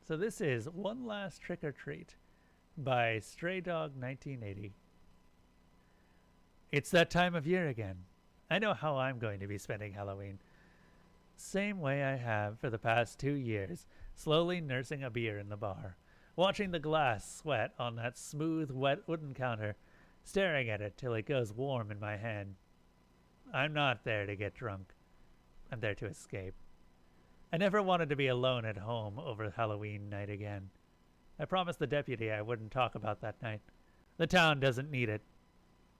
So this is One Last Trick or Treat by straydog1980. It's that time of year again. I know how I'm going to be spending Halloween. Same way I have for the past 2 years, slowly nursing a beer in the bar, watching the glass sweat on that smooth, wet wooden counter, staring at it till it goes warm in my hand. I'm not there to get drunk. I'm there to escape. I never wanted to be alone at home over Halloween night again. I promised the deputy I wouldn't talk about that night. The town doesn't need it.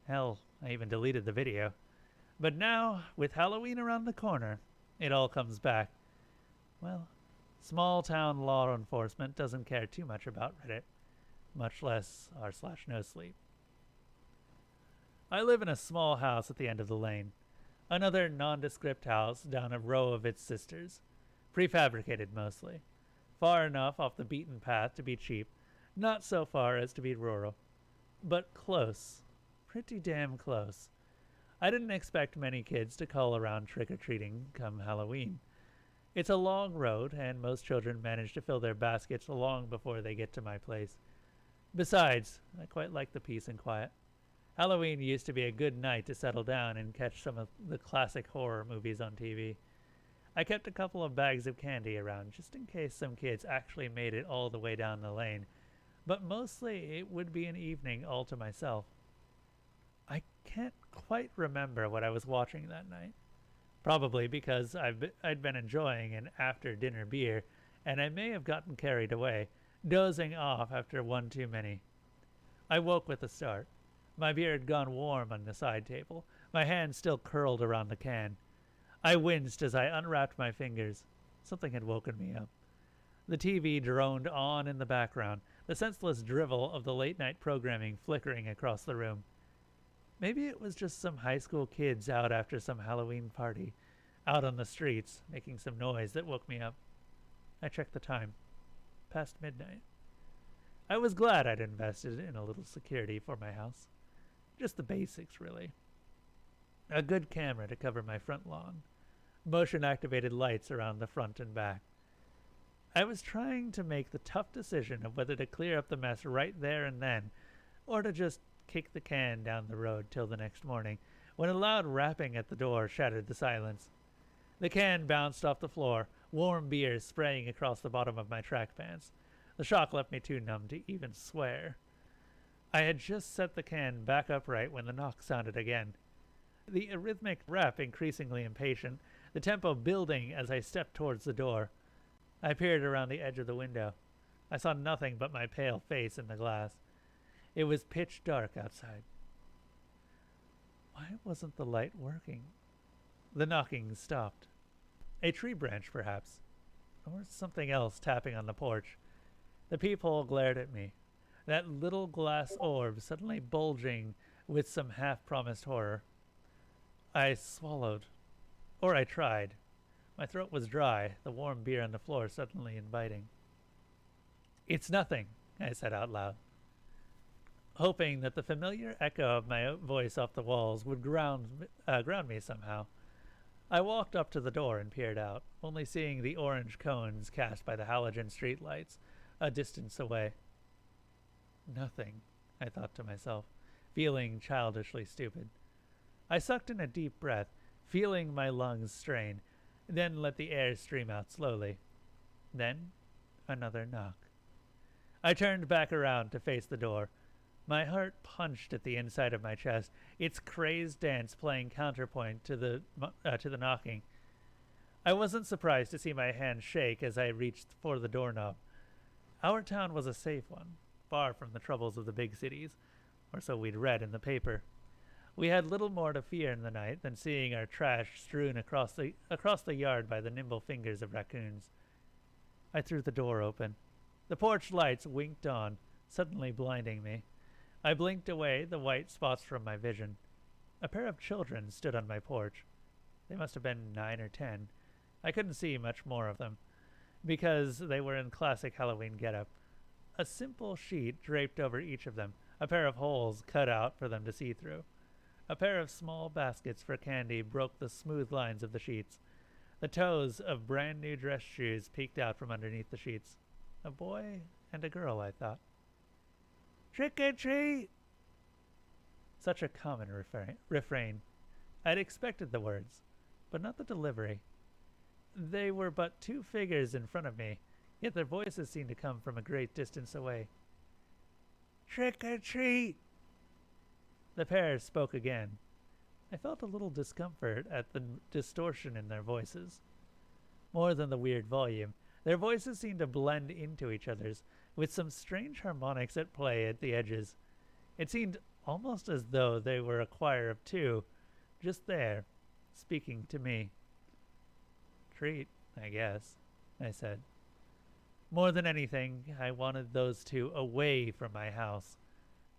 Hell, I even deleted the video. But now, with Halloween around the corner, it all comes back. Well, small town law enforcement doesn't care too much about Reddit, much less r/no sleep. I live in a small house at the end of the lane. Another nondescript house down a row of its sisters. Prefabricated mostly. Far enough off the beaten path to be cheap, not so far as to be rural. But close. Pretty damn close. I didn't expect many kids to call around trick-or-treating come Halloween. It's a long road, and most children manage to fill their baskets long before they get to my place. Besides, I quite like the peace and quiet. Halloween used to be a good night to settle down and catch some of the classic horror movies on TV. I kept a couple of bags of candy around just in case some kids actually made it all the way down the lane, but mostly it would be an evening all to myself. I can't quite remember what I was watching that night. Probably because I'd been enjoying an after-dinner beer, and I may have gotten carried away, dozing off after one too many. I woke with a start. My beer had gone warm on the side table, my hand still curled around the can. I winced as I unwrapped my fingers. Something had woken me up. The TV droned on in the background, the senseless drivel of the late-night programming flickering across the room. Maybe it was just some high school kids out after some Halloween party, out on the streets, making some noise that woke me up. I checked the time. Past midnight. I was glad I'd invested in a little security for my house. Just the basics, really. A good camera to cover my front lawn. Motion-activated lights around the front and back. I was trying to make the tough decision of whether to clear up the mess right there and then, or to just kick the can down the road till the next morning, when a loud rapping at the door shattered the silence. The can bounced off the floor, warm beer spraying across the bottom of my track pants. The shock left me too numb to even swear. I had just set the can back upright when the knock sounded again. The arrhythmic rap increasingly impatient, the tempo building as I stepped towards the door. I peered around the edge of the window. I saw nothing but my pale face in the glass. It was pitch dark outside. Why wasn't the light working? The knocking stopped. A tree branch, perhaps, or something else tapping on the porch. The peephole glared at me, that little glass orb suddenly bulging with some half-promised horror. I swallowed. Or I tried. My throat was dry, the warm beer on the floor suddenly inviting. "It's nothing," I said out loud, hoping that the familiar echo of my voice off the walls would ground me somehow. I walked up to the door and peered out, only seeing the orange cones cast by the halogen streetlights a distance away. Nothing, I thought to myself, feeling childishly stupid. I sucked in a deep breath, feeling my lungs strain, then let the air stream out slowly. Then, another knock. I turned back around to face the door. My heart punched at the inside of my chest, its crazed dance playing counterpoint to the knocking. I wasn't surprised to see my hand shake as I reached for the doorknob. Our town was a safe one, far from the troubles of the big cities, or so we'd read in the paper. We had little more to fear in the night than seeing our trash strewn across the yard by the nimble fingers of raccoons. I threw the door open. The porch lights winked on, suddenly blinding me. I blinked away the white spots from my vision. A pair of children stood on my porch. They must have been 9 or 10. I couldn't see much more of them, because they were in classic Halloween getup. A simple sheet draped over each of them, a pair of holes cut out for them to see through. A pair of small baskets for candy broke the smooth lines of the sheets. The toes of brand-new dress shoes peeked out from underneath the sheets. A boy and a girl, I thought. Trick or treat! Such a common refrain. I'd expected the words, but not the delivery. They were but two figures in front of me, yet their voices seemed to come from a great distance away. Trick or treat! The pair spoke again. I felt a little discomfort at the distortion in their voices. More than the weird volume, their voices seemed to blend into each other's, with some strange harmonics at play at the edges. It seemed almost as though they were a choir of two, just there, speaking to me. Treat, I guess, I said. More than anything, I wanted those two away from my house.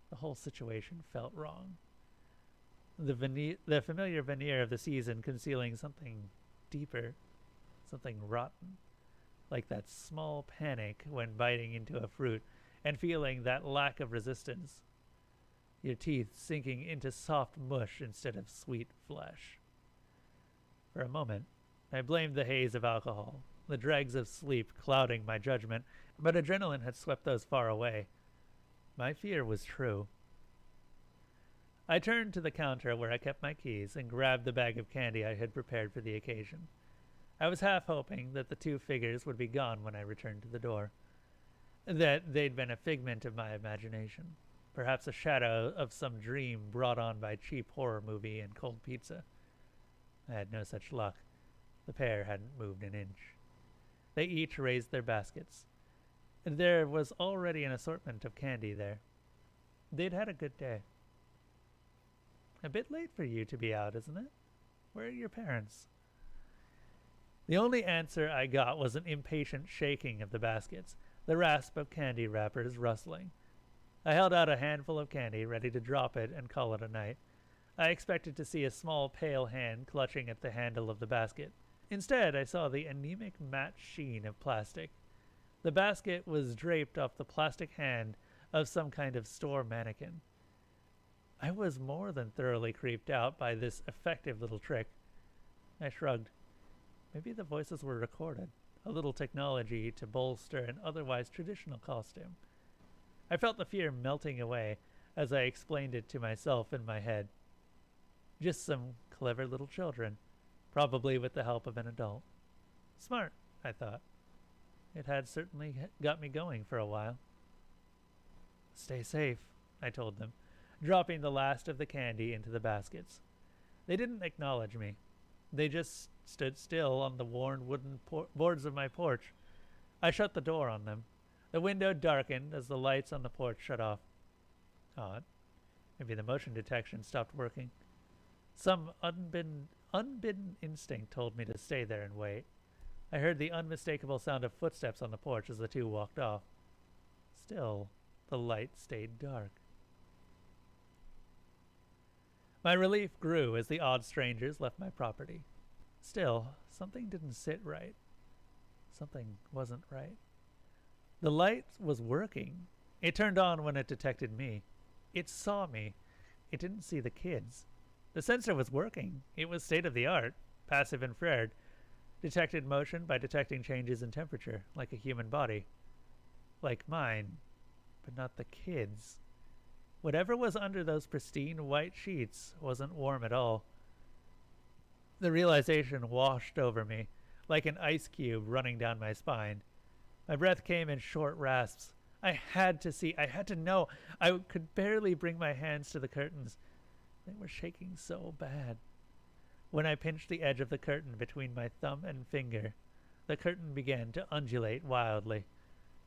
The whole situation felt wrong. The familiar veneer of the season concealing something deeper, something rotten, like that small panic when biting into a fruit and feeling that lack of resistance. Your teeth sinking into soft mush instead of sweet flesh. For a moment, I blamed the haze of alcohol, the dregs of sleep clouding my judgment, but adrenaline had swept those far away. My fear was true. I turned to the counter where I kept my keys and grabbed the bag of candy I had prepared for the occasion. I was half hoping that the two figures would be gone when I returned to the door, that they'd been a figment of my imagination, perhaps a shadow of some dream brought on by cheap horror movie and cold pizza. I had no such luck. The pair hadn't moved an inch. They each raised their baskets. There was already an assortment of candy there. They'd had a good day. A bit late for you to be out, isn't it? Where are your parents? The only answer I got was an impatient shaking of the baskets, the rasp of candy wrappers rustling. I held out a handful of candy, ready to drop it and call it a night. I expected to see a small pale hand clutching at the handle of the basket. Instead, I saw the anemic matte sheen of plastic. The basket was draped off the plastic hand of some kind of store mannequin. I was more than thoroughly creeped out by this effective little trick. I shrugged. Maybe the voices were recorded, a little technology to bolster an otherwise traditional costume. I felt the fear melting away as I explained it to myself in my head. Just some clever little children, probably with the help of an adult. Smart, I thought. It had certainly got me going for a while. Stay safe, I told them, dropping the last of the candy into the baskets. They didn't acknowledge me. They just stood still on the worn wooden boards of my porch. I shut the door on them. The window darkened as the lights on the porch shut off. Odd. Maybe the motion detection stopped working. Some unbidden instinct told me to stay there and wait. I heard the unmistakable sound of footsteps on the porch as the two walked off. Still, the light stayed dark. My relief grew as the odd strangers left my property. Still, something didn't sit right. Something wasn't right. The light was working. It turned on when it detected me. It saw me. It didn't see the kids. The sensor was working. It was state-of-the-art, passive infrared, detected motion by detecting changes in temperature, like a human body. Like mine, but not the kids. Whatever was under those pristine white sheets wasn't warm at all. The realization washed over me, like an ice cube running down my spine. My breath came in short rasps. I had to see. I had to know. I could barely bring my hands to the curtains. They were shaking so bad. When I pinched the edge of the curtain between my thumb and finger, the curtain began to undulate wildly.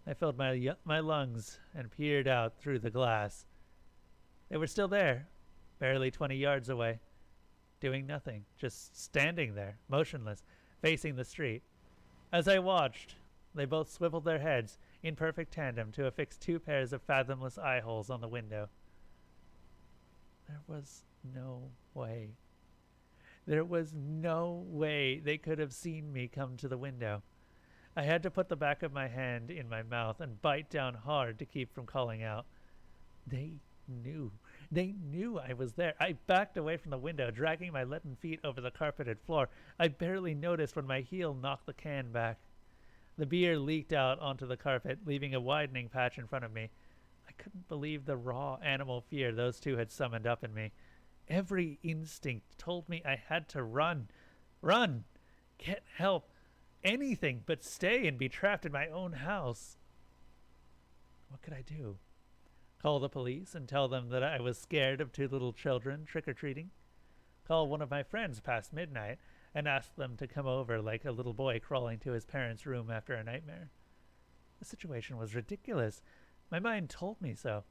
I filled my lungs and peered out through the glass. They were still there, barely 20 yards away, doing nothing, just standing there, motionless, facing the street. As I watched, they both swiveled their heads in perfect tandem to affix two pairs of fathomless eye holes on the window. There was no way. There was no way they could have seen me come to the window. I had to put the back of my hand in my mouth and bite down hard to keep from calling out. They knew. They knew I was there. I backed away from the window, dragging my leaden feet over the carpeted floor. I barely noticed when my heel knocked the can back. The beer leaked out onto the carpet, leaving a widening patch in front of me. I couldn't believe the raw animal fear those two had summoned up in me. Every instinct told me I had to run. Run! Get help! Anything but stay and be trapped in my own house. What could I do? Call the police and tell them that I was scared of two little children trick-or-treating? Call one of my friends past midnight and ask them to come over like a little boy crawling to his parents' room after a nightmare? The situation was ridiculous. My mind told me so.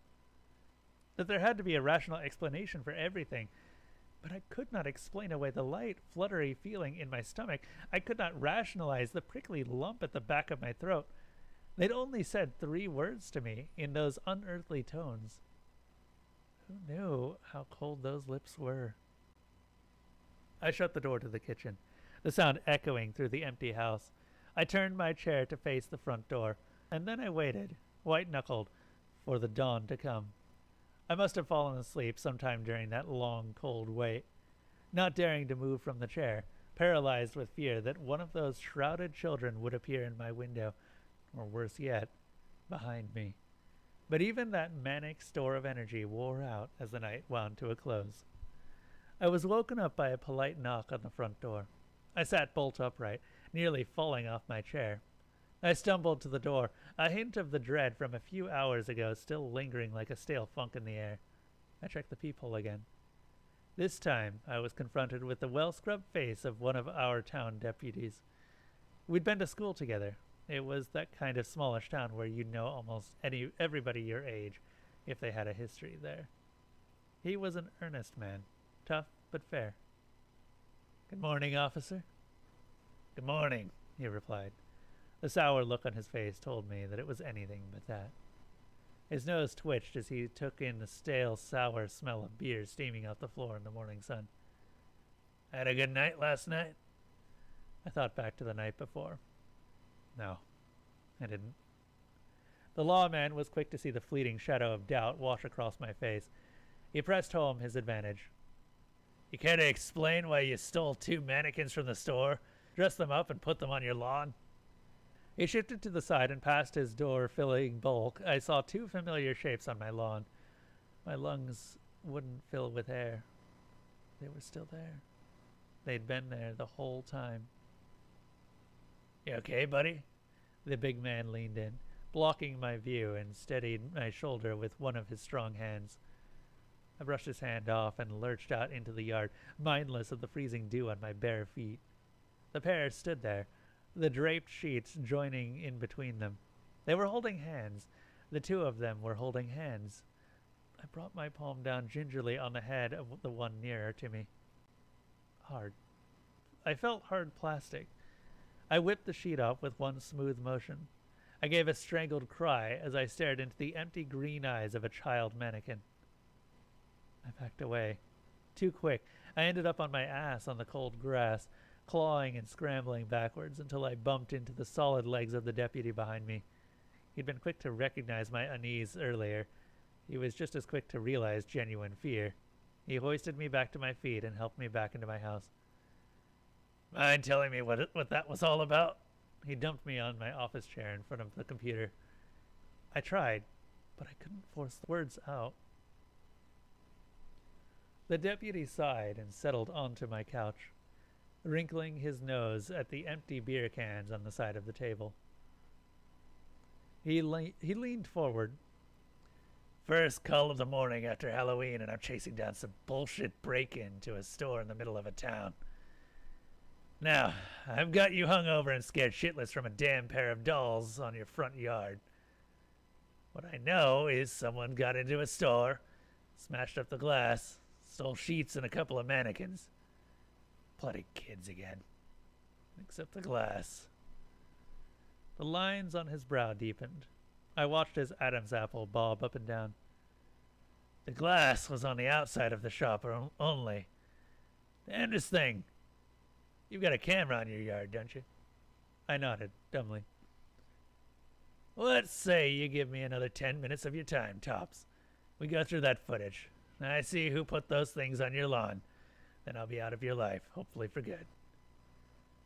That there had to be a rational explanation for everything. But I could not explain away the light, fluttery feeling in my stomach. I could not rationalize the prickly lump at the back of my throat. They'd only said 3 words to me in those unearthly tones. Who knew how cold those lips were? I shut the door to the kitchen, the sound echoing through the empty house. I turned my chair to face the front door, and then I waited, white-knuckled, for the dawn to come. I must have fallen asleep sometime during that long, cold wait, not daring to move from the chair, paralyzed with fear that one of those shrouded children would appear in my window, or worse yet, behind me. But even that manic store of energy wore out as the night wound to a close. I was woken up by a polite knock on the front door. I sat bolt upright, nearly falling off my chair. I stumbled to the door, a hint of the dread from a few hours ago still lingering like a stale funk in the air. I checked the peephole again. This time I was confronted with the well-scrubbed face of one of our town deputies. We'd been to school together. It was that kind of smallish town where you'd know almost everybody your age if they had a history there. He was an earnest man, tough but fair. "Good morning, officer." "Good morning," he replied. The sour look on his face told me that it was anything but that. His nose twitched as he took in the stale, sour smell of beer steaming off the floor in the morning sun. "Had a good night last night?" I thought back to the night before. No, I didn't. The lawman was quick to see the fleeting shadow of doubt wash across my face. He pressed home his advantage. "You care to explain why you stole 2 mannequins from the store, dressed them up, and put them on your lawn?" He shifted to the side, and past his door-filling bulk, I saw 2 familiar shapes on my lawn. My lungs wouldn't fill with air. They were still there. They'd been there the whole time. "You okay, buddy?" The big man leaned in, blocking my view, and steadied my shoulder with one of his strong hands. I brushed his hand off and lurched out into the yard, mindless of the freezing dew on my bare feet. The pair stood there, the draped sheets joining in between them. They were holding hands. The 2 of them were holding hands. I brought my palm down gingerly on the head of the one nearer to me. Hard. I felt hard plastic. I whipped the sheet off with one smooth motion. I gave a strangled cry as I stared into the empty green eyes of a child mannequin. I backed away. Too quick. I ended up on my ass on the cold grass, clawing and scrambling backwards until I bumped into the solid legs of the deputy behind me. He'd been quick to recognize my unease earlier. He was just as quick to realize genuine fear. He hoisted me back to my feet and helped me back into my house. "Mind telling me what that was all about?" He dumped me on my office chair in front of the computer. I tried, but I couldn't force the words out. The deputy sighed and settled onto my couch, wrinkling his nose at the empty beer cans on the side of the table. He leaned forward. "First call of the morning after Halloween, and I'm chasing down some bullshit break-in to a store in the middle of a town. Now, I've got you hungover and scared shitless from a damn pair of dolls on your front yard. What I know is someone got into a store, smashed up the glass, stole sheets and a couple of mannequins. Bloody kids again. Except the glass." The lines on his brow deepened. I watched his Adam's apple bob up and down. "The glass was on the outside of the shop only. Damnedest thing. You've got a camera on your yard, don't you?" I nodded, dumbly. "Let's say you give me another 10 minutes of your time, tops. We go through that footage. I see who put those things on your lawn. Then I'll be out of your life, hopefully for good."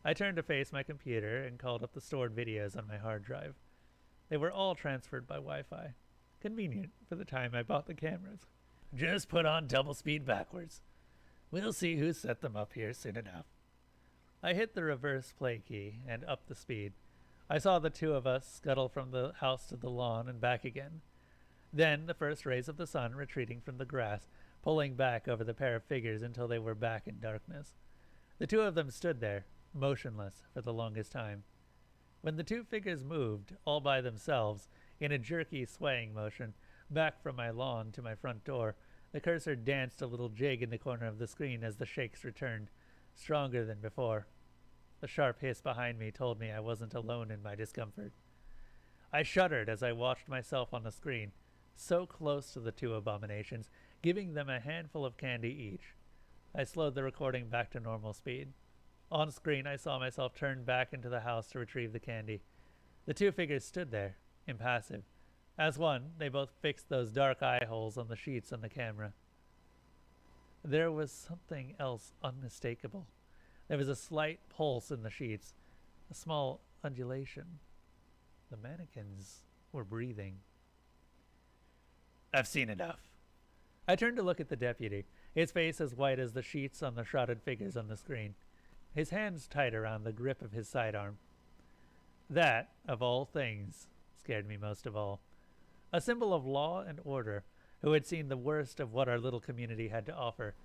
I turned to face my computer and called up the stored videos on my hard drive. They were all transferred by Wi-Fi. Convenient for the time I bought the cameras. Just put on double speed backwards. We'll see who set them up here soon enough. I hit the reverse play key and upped the speed. I saw the two of us scuttle from the house to the lawn and back again. Then the first rays of the sun retreating from the grass, pulling back over the pair of figures until they were back in darkness. The two of them stood there, motionless for the longest time. When the two figures moved, all by themselves, in a jerky swaying motion, back from my lawn to my front door, the cursor danced a little jig in the corner of the screen as the shakes returned, stronger than before. The sharp hiss behind me told me I wasn't alone in my discomfort. I shuddered as I watched myself on the screen, so close to the two abominations, giving them a handful of candy each. I slowed the recording back to normal speed. On screen, I saw myself turn back into the house to retrieve the candy. The two figures stood there, impassive. As one, they both fixed those dark eye holes on the sheets on the camera. There was something else unmistakable. There was a slight pulse in the sheets, a small undulation. The mannequins were breathing. I've seen enough. I turned to look at the deputy, his face as white as the sheets on the shrouded figures on the screen, his hands tight around the grip of his sidearm. That, of all things, scared me most of all. A symbol of law and order, who had seen the worst of what our little community had to offer,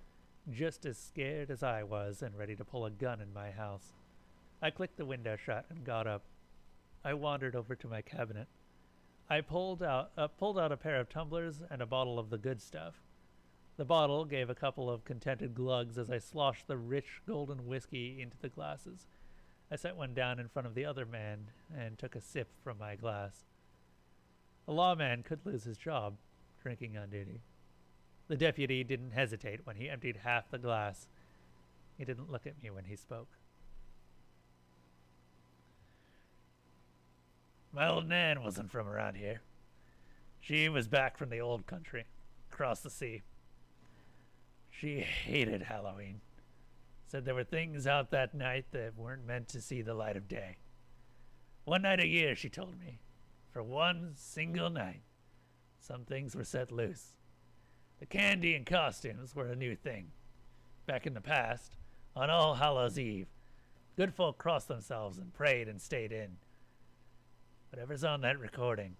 just as scared as I was and ready to pull a gun in my house. I clicked the window shut and got up. I wandered over to my cabinet. I pulled out a pair of tumblers and a bottle of the good stuff. The bottle gave a couple of contented glugs as I sloshed the rich golden whiskey into the glasses. I set one down in front of the other man and took a sip from my glass. A lawman could lose his job drinking on duty. The deputy didn't hesitate when he emptied half the glass. He didn't look at me when he spoke. My old Nan wasn't from around here. She was back from the old country, across the sea. She hated Halloween. Said there were things out that night that weren't meant to see the light of day. One night a year, she told me. For one single night, some things were set loose. The candy and costumes were a new thing. Back in the past, on All Hallows' Eve, good folk crossed themselves and prayed and stayed in. Whatever's on that recording,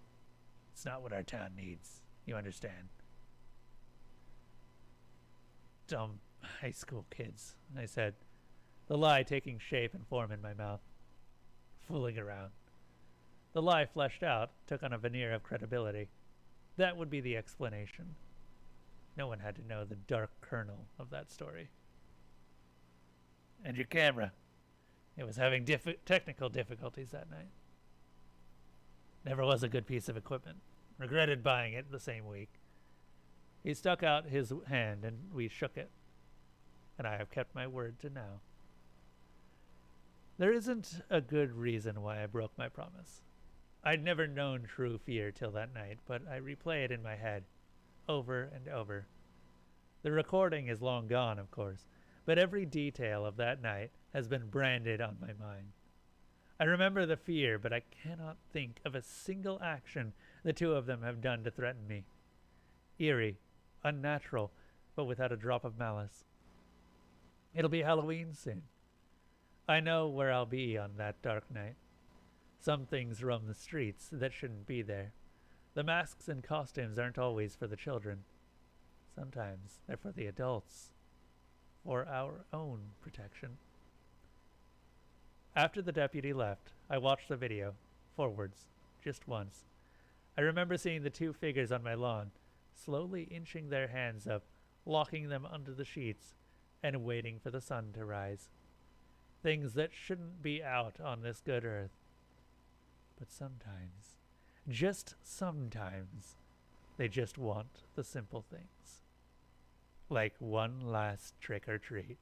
it's not what our town needs. You understand? Dumb high school kids, I said, the lie taking shape and form in my mouth. Fooling around. The lie fleshed out took on a veneer of credibility. That would be the explanation. No one had to know the dark kernel of that story. And your camera. It was having technical difficulties that night. Never was a good piece of equipment. Regretted buying it the same week. He stuck out his hand and we shook it. And I have kept my word to now. There isn't a good reason why I broke my promise. I'd never known true fear till that night, but I replay it in my head, over and over. The recording is long gone, of course, but every detail of that night has been branded on my mind. I remember the fear, but I cannot think of a single action the two of them have done to threaten me. Eerie, unnatural, but without a drop of malice. It'll be Halloween soon. I know where I'll be on that dark night. Some things roam the streets that shouldn't be there. The masks and costumes aren't always for the children. Sometimes they're for the adults. For our own protection. After the deputy left, I watched the video, forwards, just once. I remember seeing the two figures on my lawn, slowly inching their hands up, locking them under the sheets, and waiting for the sun to rise. Things that shouldn't be out on this good earth. But sometimes, just sometimes, they just want the simple things. Like one last trick or treat.